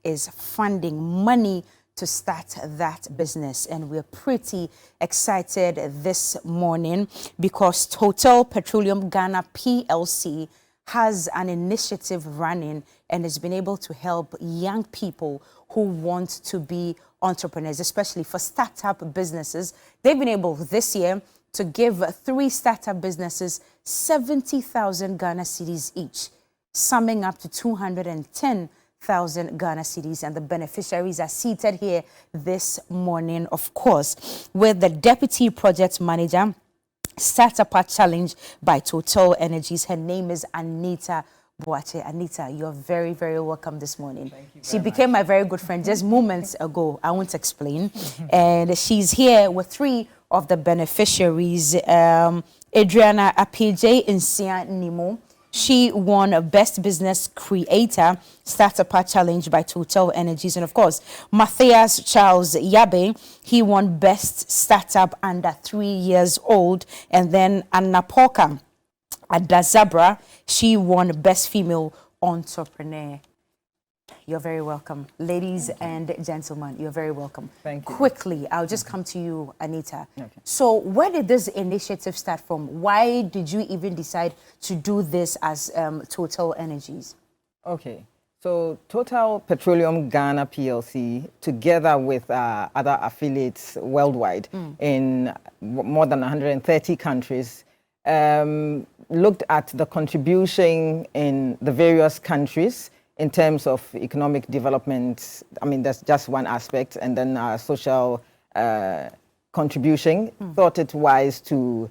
is funding money to start that business. And we're pretty excited this morning because Total Petroleum Ghana PLC has an initiative running and has been able to help young people who want to be entrepreneurs, especially for startup businesses. They've been able this year to give 3 startup businesses 70,000 Ghana cedis each, summing up to 210,000 Ghana cedis, and the beneficiaries are seated here this morning, of course, with the Deputy Project Manager, Startup Challenge by Total Energies. Her name is Anita Boache. Anita, you're very, very welcome this morning. Thank you she became my very good friend just moments ago. I won't explain. And she's here with 3 of the beneficiaries. Adriana Apj Nsia Nimo. She won a Best Business Creator Startup Challenge by Total Energies. And of course, Matthias Charles Yabe, he won Best Startup under 3 years old. And then Anna Poka Adazabra, she won Best Female Entrepreneur. You're very welcome. Ladies and gentlemen, you're very welcome. Thank you. Quickly, I'll just come to you, Anita. Okay. So where did this initiative start from? Why did you even decide to do this as Total Energies? Okay. So Total Petroleum Ghana PLC, together with other affiliates worldwide in more than 130 countries, looked at the contribution in the various countries in terms of economic development. I mean, that's just one aspect, and then social contribution. Thought it wise to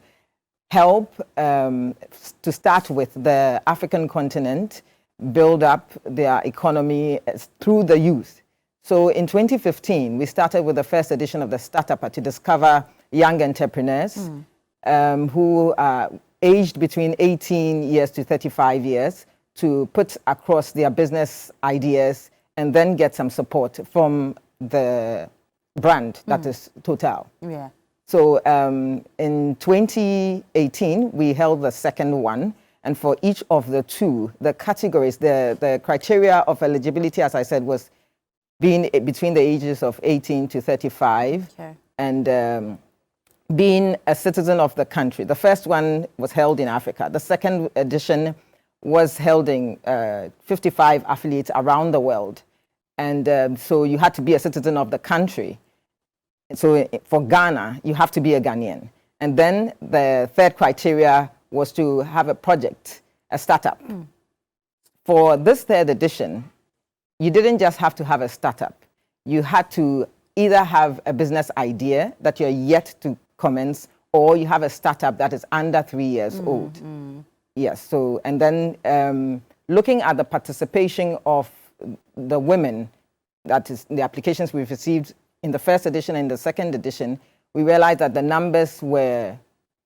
help to start with the African continent, build up their economy through the youth. So in 2015, we started with the first edition of the Startup to discover young entrepreneurs who are aged between 18 years to 35 years, to put across their business ideas and then get some support from the brand that is Total. Yeah. So in 2018, we held the second one. And for each of the 2, the categories, the criteria of eligibility, as I said, was being between the ages of 18 to 35 and being a citizen of the country. The first one was held in Africa. The second edition was held in 55 affiliates around the world. And so you had to be a citizen of the country. So for Ghana, you have to be a Ghanaian. And then the third criteria was to have a project, a startup. For this third edition, you didn't just have to have a startup. You had to either have a business idea that you're yet to commence, or you have a startup that is under 3 years old. Yes, so, and then looking at the participation of the women, that is the applications we've received in the first edition and the second edition, we realized that the numbers were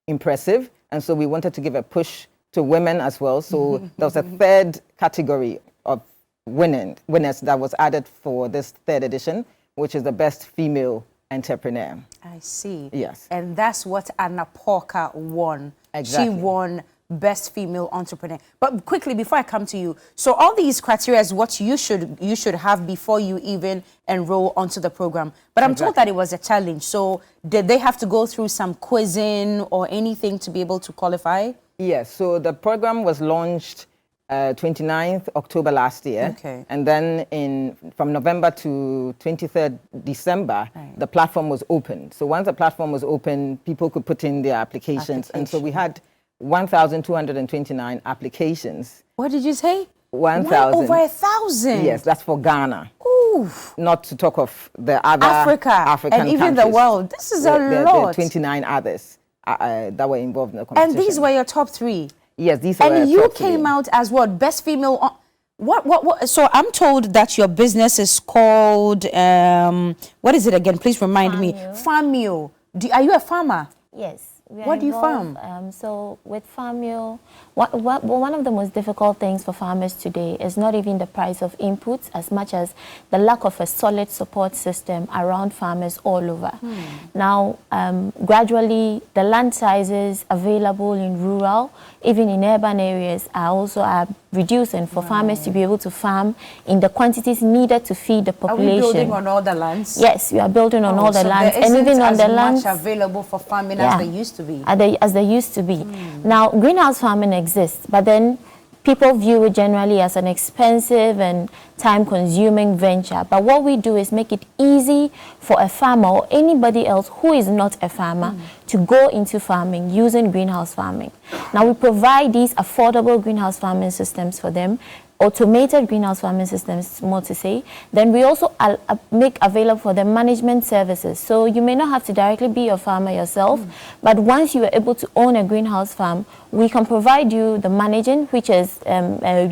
impressive, and so we wanted to give a push to women as well. So there was a third category of winners that was added for this third edition, which is the Best Female Entrepreneur. I see. Yes. And that's what Anna Poka won. Exactly. She won Best Female Entrepreneur. But quickly, before I come to you, so all these criteria is what you should have before you even enroll onto the program. But I'm told that it was a challenge. So did they have to go through some quizzing or anything to be able to qualify? Yes. So the program was launched 29th October last year. Okay. And then from November to 23rd December, the platform was open. So once the platform was open, people could put in their applications. And so we had 1,229 applications. What did you say? 1,000. Over 1,000. Yes, that's for Ghana. Oof. Not to talk of the other African and even countries. the world. This is a lot. There are 29 others that were involved in the competition. And these were your top 3? Yes, these were And you top came 3. out as what? Best Female... What? So I'm told that your business is called... what is it again? Please remind me. Farmio. Are you a farmer? Yes. What do you farm? So with Farmio, one of the most difficult things for farmers today is not even the price of inputs as much as the lack of a solid support system around farmers all over. Now, gradually, the land sizes available in rural, even in urban areas, are reducing for farmers to be able to farm in the quantities needed to feed the population. Are we building on all the lands? Yes, we are building on all the lands, and even on the lands much available for farming as they used to be. As they used to be. Now, greenhouse farming exists, but then people view it generally as an expensive and time-consuming venture. But what we do is make it easy for a farmer or anybody else who is not a farmer to go into farming using greenhouse farming. Now, we provide these affordable greenhouse farming systems for them, automated greenhouse farming systems, more to say. Then we also make available for them management services. So you may not have to directly be a farmer yourself, but once you are able to own a greenhouse farm, we can provide you the managing, which is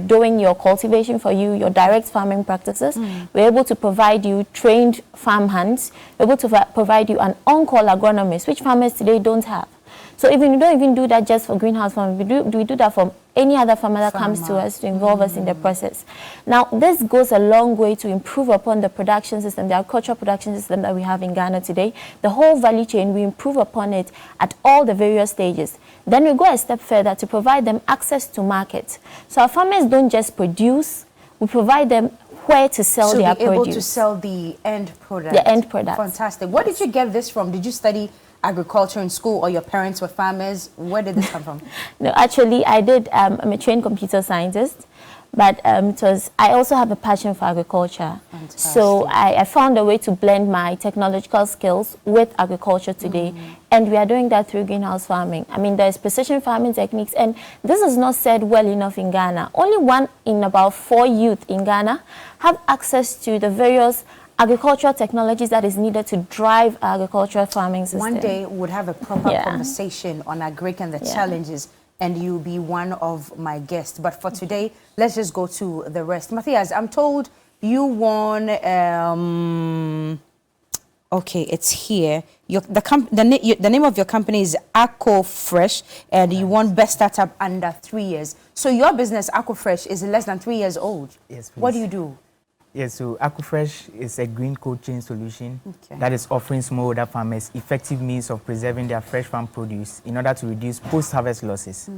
doing your cultivation for you, your direct farming practices. We're able to provide you trained farm hands. We're able to provide you an on-call agronomist, which farmers today don't have. So even you don't even do that just for greenhouse farming, we do that for any other farmer that comes to us to involve us in the process. Now, this goes a long way to improve upon the production system, the agricultural production system that we have in Ghana today. The whole value chain, we improve upon it at all the various stages. Then we go a step further to provide them access to markets. So our farmers don't just produce, we provide them where to sell their produce. So be able to sell the end product. The end product. Fantastic. Where did you get this from? Did you study agriculture in school, or your parents were farmers? Where did this come from? No, actually, I did. I'm a trained computer scientist, but I also have a passion for agriculture. Fantastic. So I found a way to blend my technological skills with agriculture today, and we are doing that through greenhouse farming. I mean, there's precision farming techniques, and this is not said well enough in Ghana. Only 1 in about 4 youth in Ghana have access to the various agricultural technologies that is needed to drive agricultural farming system. One day we'll have a proper conversation on agric and the challenges, and you'll be one of my guests. But for today, let's just go to the rest. Matthias, I'm told you won, okay, it's here. The name of your company is AcoFresh, and you won Best Startup Under 3 years. So your business, AcoFresh, is less than 3 years old. Yes, please. What do you do? Yes, so AcoFresh is a green cold chain solution that is offering smallholder farmers effective means of preserving their fresh farm produce in order to reduce post-harvest losses.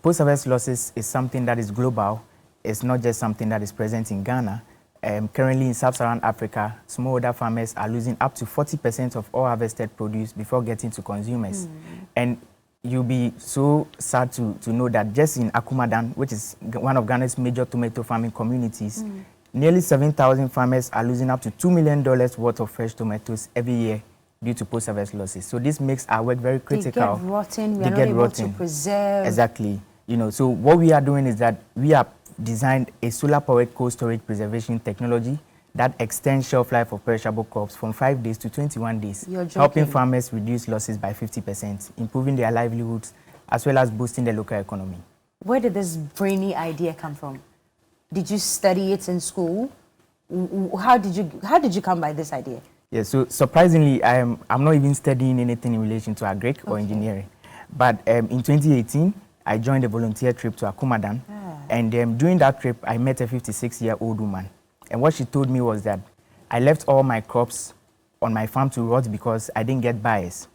Post-harvest losses is something that is global. It's not just something that is present in Ghana. Currently in sub-Saharan Africa, smallholder farmers are losing up to 40% of all harvested produce before getting to consumers. And you'll be so sad to know that just in Akumadan, which is one of Ghana's major tomato farming communities, nearly 7,000 farmers are losing up to $2 million worth of fresh tomatoes every year due to post-harvest losses. So this makes our work very critical. They get rotten. We are not able to preserve. Exactly. You know, so what we are doing is that we have designed a solar-powered cold storage preservation technology that extends shelf life of perishable crops from 5 days to 21 days, helping farmers reduce losses by 50%, improving their livelihoods, as well as boosting the local economy. Where did this brainy idea come from? Did you study it in school? How did you come by this idea? Yeah, so surprisingly, I'm not even studying anything in relation to agric or engineering. But in 2018, I joined a volunteer trip to Akumadan. And during that trip, I met a 56-year-old woman. And what she told me was that I left all my crops on my farm to rot because I didn't get buyers.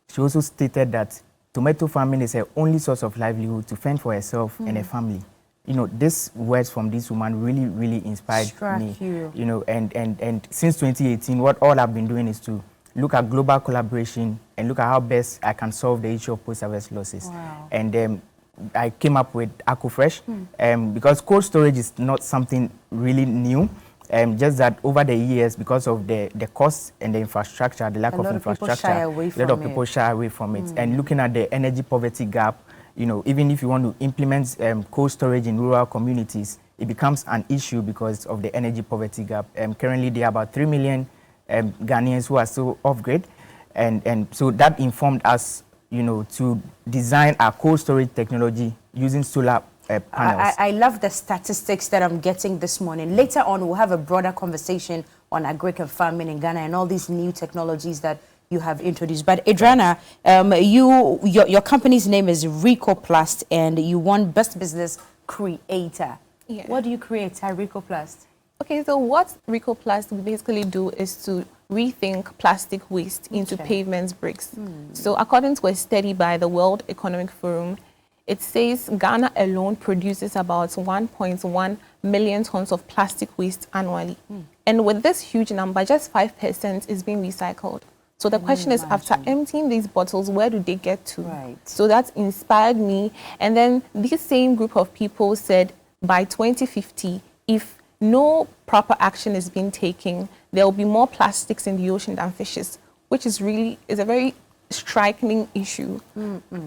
She also stated that tomato farming is her only source of livelihood to fend for herself and her family. You know, these words from this woman really, really inspired me. You know, and since 2018, what all I've been doing is to look at global collaboration and look at how best I can solve the issue of post-harvest losses. And I came up with AcoFresh because cold storage is not something really new. Just that over the years, because of the cost and the infrastructure, the lack of infrastructure, a lot of people shy away from it. And looking at the energy poverty gap, you know, even if you want to implement cold storage in rural communities, it becomes an issue because of the energy poverty gap. Currently, there are about 3 million Ghanaians who are still off-grid. And so that informed us, you know, to design our cold storage technology using solar panels. I love the statistics that I'm getting this morning. Later on, we'll have a broader conversation on agric and farming in Ghana and all these new technologies that you have introduced. But Adriana, your company's name is Recoplast, and you won Best Business Creator. Yeah. What do you create at Recoplast? Okay, so what Recoplast we basically do is to rethink plastic waste into pavement bricks. So according to a study by the World Economic Forum, it says Ghana alone produces about 1.1 million tons of plastic waste annually. And with this huge number, just 5% is being recycled. So the question is, after emptying these bottles, where do they get to? Right. So that inspired me. And then this same group of people said by 2050, if no proper action is being taken, there will be more plastics in the ocean than fishes, which is a very striking issue.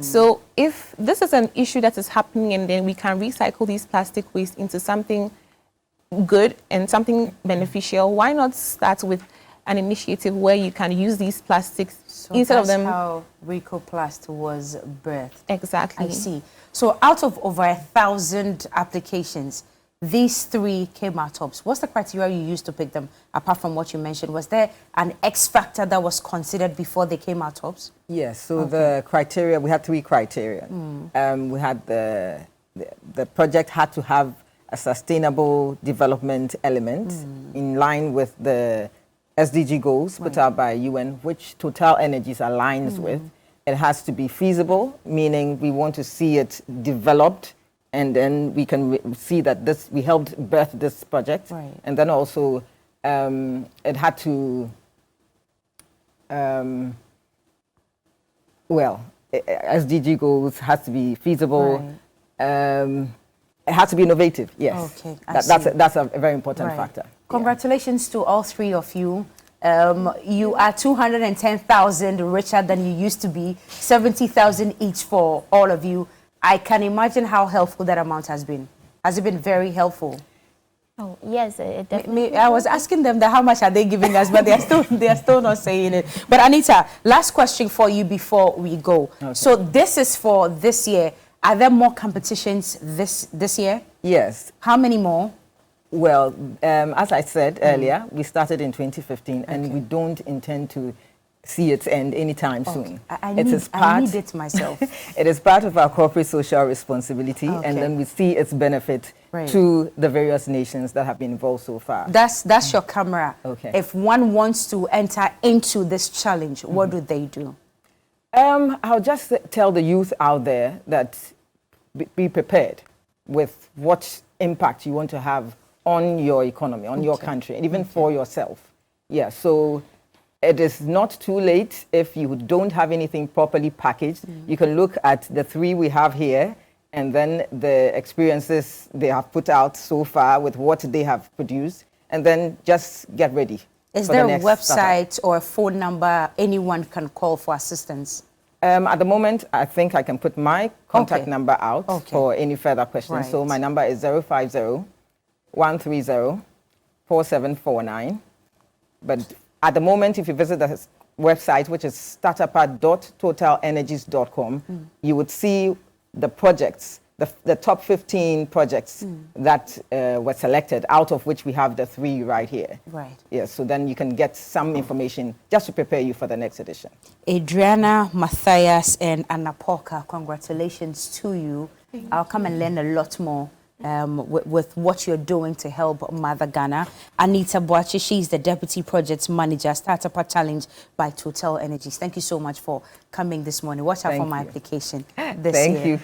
So if this is an issue that is happening and then we can recycle these plastic waste into something good and something beneficial, why not start with an initiative where you can use these plastics So instead of them? That's how Recoplast was birthed. Exactly. I see. So out of over 1,000 applications, these 3 came out tops. What's the criteria you used to pick them, apart from what you mentioned? Was there an X factor that was considered before they came out tops? Yes, so the criteria, we had 3 criteria. We had the project had to have a sustainable development element in line with the SDG goals put out by UN, which Total Energies aligns with. It has to be feasible, meaning we want to see it developed, and then we can see that we helped birth this project. Right. And then also it had to, SDG goals has to be feasible. Right. It has to be innovative, yes. Okay, That's a very important factor. Congratulations to all 3 of you. You are 210,000 richer than you used to be, 70,000 each for all of you. I can imagine how helpful that amount has been. Has it been very helpful? Oh, yes, it definitely. I was asking them how much are they giving us, but they are still not saying it. But Anita, last question for you before we go. Okay. So this is for this year. Are there more competitions this year? Yes. How many more? Well, as I said earlier, we started in 2015, and we don't intend to see its end anytime soon. I need it myself. It is part of our corporate social responsibility, and then we see its benefit to the various nations that have been involved so far. That's your camera. Okay. If one wants to enter into this challenge, what do they do? I'll just tell the youth out there that be prepared with what impact you want to have on your economy, on your country, and even for yourself. Yeah, so it is not too late if you don't have anything properly packaged. You can look at the 3 we have here, and then the experiences they have put out so far with what they have produced, and then just get ready. Is there a website or a phone number anyone can call for assistance? At the moment, I think I can put my contact number out for any further questions. Right. So my number is 050-130-4749. But at the moment, if you visit the website, which is startup@totalenergies.com, you would see the projects, the top 15 projects that were selected, out of which we have the 3 right here. Right. Yes, so then you can get some information just to prepare you for the next edition. Adriana, Matthias, and Anna Polka, congratulations to you. I'll come and learn a lot more with what you're doing to help Mother Ghana. Anita Boachi, she's the Deputy Project Manager, Startup Challenge by Total Energies. Thank you so much for coming this morning. Watch out for my application this year. Thank you.